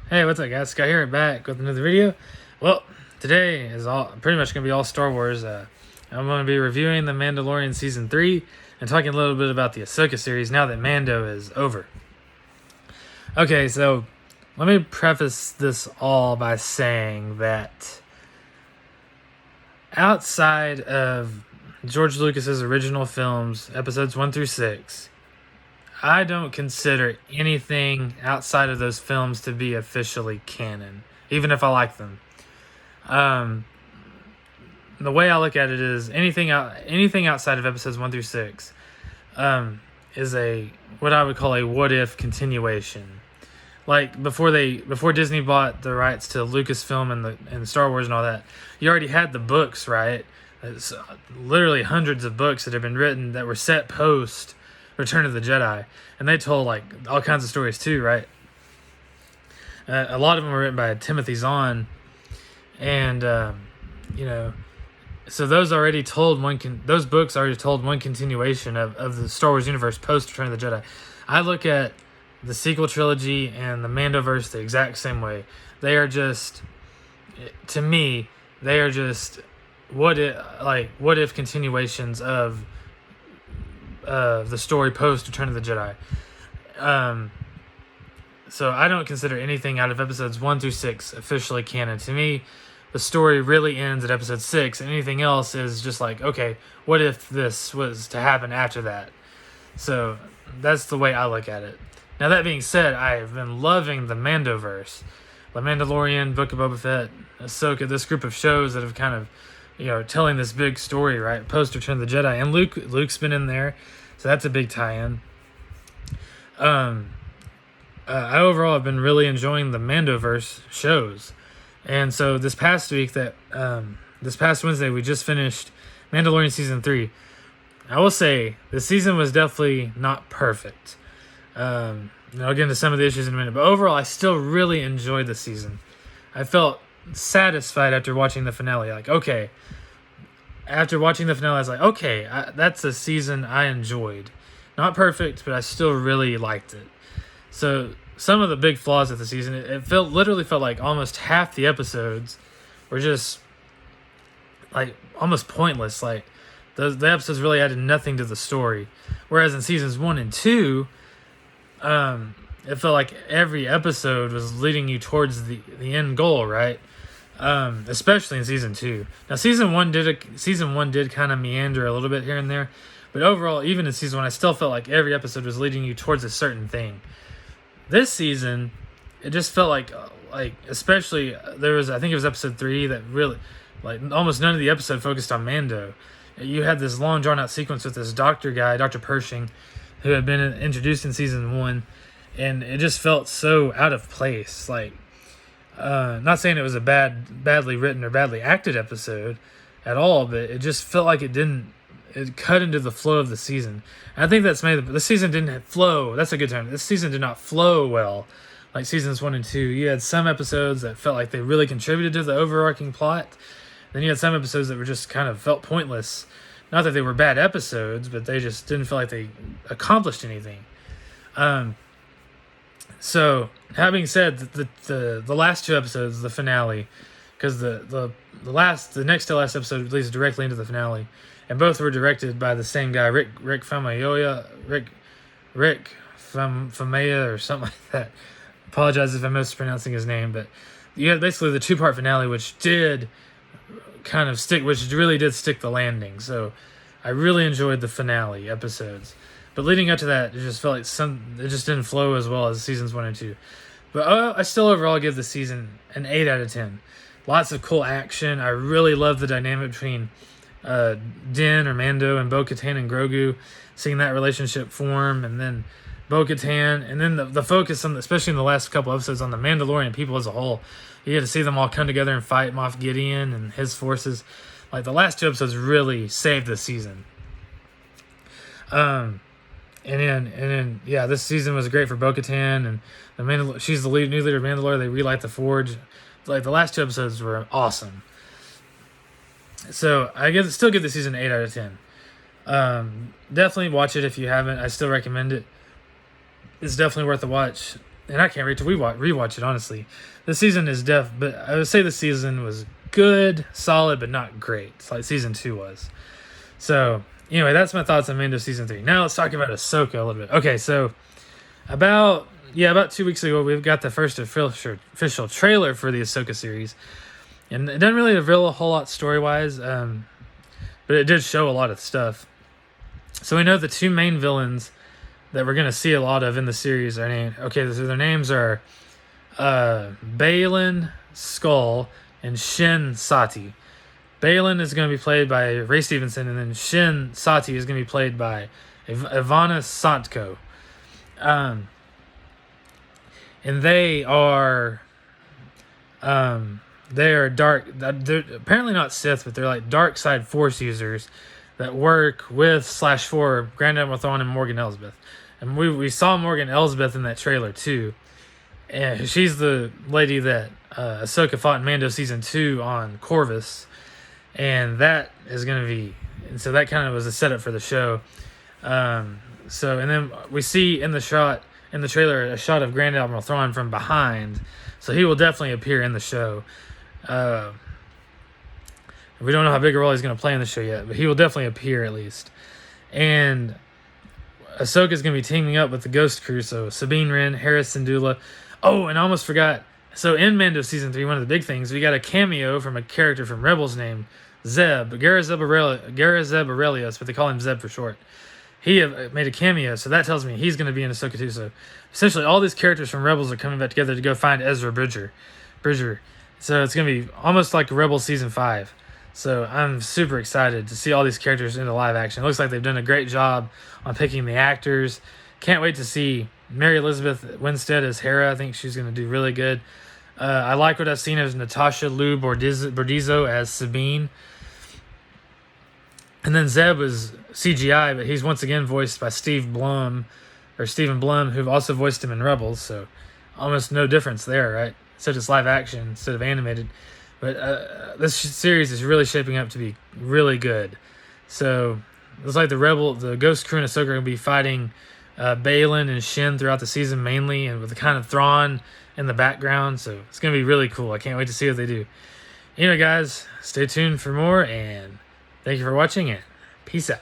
Hey, what's up, guys? Scott here, back with another video. Well, today is all pretty much going to be all Star Wars. I'm going to be reviewing the Mandalorian Season 3 and talking a little bit about the Ahsoka series now that Mando is over. Okay, so let me preface this all by saying that outside of George Lucas's original films, episodes 1 through 6, I don't consider anything outside of those films to be officially canon, even if I like them. The way I look at it is anything outside of episodes 1 through 6 is what I would call a what if continuation. Like before Disney bought the rights to Lucasfilm and Star Wars and all that, you already had the books, right? It's literally hundreds of books that have been written that were set post Return of the Jedi, and they told like all kinds of stories too, right? A lot of them were written by Timothy Zahn, and so those books already told one continuation of the Star Wars universe post Return of the Jedi. I look at the sequel trilogy and the Mandoverse the exact same way. They are just, to me, they are just what if continuations of the story post Return of the Jedi. So I don't consider anything out of episodes 1 through 6 officially canon. To me, the story really ends at episode 6, and anything else is just like, okay, what if this was to happen after that? So that's the way I look at it. Now, that being said, I've been loving the Mandoverse. The Mandalorian, Book of Boba Fett, Ahsoka, this group of shows that have kind of, telling this big story, right? Post Return of the Jedi. And Luke's been in there, so that's a big tie-in. I overall have been really enjoying the Mandoverse shows. And so this past Wednesday, we just finished Mandalorian Season 3. I will say, the season was definitely not perfect. I'll get into some of the issues in a minute. But overall, I still really enjoyed the season. I felt satisfied after watching the finale. Like, okay. After watching the finale, I was like, okay, that's a season I enjoyed. Not perfect, but I still really liked it. So some of the big flaws of the season, it literally felt like almost half the episodes were just like almost pointless. Like the episodes really added nothing to the story. Whereas in seasons 1 and 2, it felt like every episode was leading you towards the end goal, right? Especially in season 2. Now season one did kind of meander a little bit here and there, but overall, even in season 1, I still felt like every episode was leading you towards a certain thing. This season, it just felt like especially I think it was episode 3 that really, like, almost none of the episode focused on Mando. You had this long drawn out sequence with this doctor guy, Dr. Pershing, who had been introduced in season 1, and it just felt so out of place. Like, not saying it was a badly written or badly acted episode at all, but it just felt like it cut into the flow of the season. And I think that's the season didn't flow. That's a good term. This season did not flow well like seasons 1 and 2. You had some episodes that felt like they really contributed to the overarching plot. Then you had some episodes that were just kind of felt pointless. Not that they were bad episodes, but they just didn't feel like they accomplished anything. So, having said the last 2 episodes, the finale, because the next to last episode leads directly into the finale, and both were directed by the same guy, Rick Famuyiwa, Rick Famuyiwa or something like that. Apologize if I'm mispronouncing his name, but you had basically the 2-part finale, which really did stick the landing. So I really enjoyed the finale episodes. But leading up to that, it just felt like it just didn't flow as well as seasons 1 and 2. But I still overall give the season an 8 out of 10. Lots of cool action. I really love the dynamic between Din or Mando and Bo-Katan and Grogu, seeing that relationship form, and then Bo-Katan, and then the focus on, especially in the last couple episodes, on the Mandalorian people as a whole. You get to see them all come together and fight Moff Gideon and his forces. Like, the last 2 episodes really saved the season. And then, this season was great for Bo-Katan, and she's the new leader of Mandalore. They relight the Forge. Like, the last 2 episodes were awesome. So I still give the season an 8 out of 10. Definitely watch it if you haven't. I still recommend it. It's definitely worth a watch. and I can't wait to rewatch it. Honestly, the season is but I would say the season was good, solid, but not great. It's like season 2 was. So anyway, that's my thoughts on Mando season 3. Now let's talk about Ahsoka a little bit. Okay, so about 2 weeks ago, we've got the first official trailer for the Ahsoka series, and it doesn't really reveal a whole lot story wise, but it did show a lot of stuff. So we know the 2 main villains that we're gonna see a lot of in the series are named. Okay, so their names are Baylan Skull and Shin Sati. Baylan is going to be played by Ray Stevenson, and then Shin Sati is going to be played by Ivana Santko. And they are dark. They're apparently not Sith, but they're like dark side Force users that work with /for Grand Admiral Thrawn and Morgan Elsbeth. And we saw Morgan Elsbeth in that trailer too. And she's the lady that Ahsoka fought in Mando season 2 on Corvus, and that is going to be. And so that kind of was a setup for the show. And then we see in the trailer a shot of Grand Admiral Thrawn from behind, so he will definitely appear in the show. We don't know how big a role he's going to play in the show yet, but he will definitely appear at least. And Ahsoka is going to be teaming up with the Ghost Crew, so Sabine Wren, Hera Syndulla. Oh, and I almost forgot. So in Mando season 3, one of the big things, we got a cameo from a character from Rebels named Zeb, Garazeb Aurelius, but they call him Zeb for short. He made a cameo, so that tells me he's going to be in Ahsoka too. So essentially, all these characters from Rebels are coming back together to go find Ezra Bridger. So it's going to be almost like Rebels season 5. So I'm super excited to see all these characters in the live action. It looks like they've done a great job on picking the actors. Can't wait to see Mary Elizabeth Winstead as Hera. I think she's going to do really good. I like what I've seen as Natasha Liu Bordizzo as Sabine. And then Zeb was CGI, but he's once again voiced by Stephen Blum, who also voiced him in Rebels. So almost no difference there, right? Except it's live action instead of animated. But this series is really shaping up to be really good. So it looks like the Ghost Crew and Ahsoka are going to be fighting Baylan and Shin throughout the season mainly, and with the kind of Thrawn in the background. So it's going to be really cool. I can't wait to see what they do. Anyway, guys, stay tuned for more, and thank you for watching, and peace out.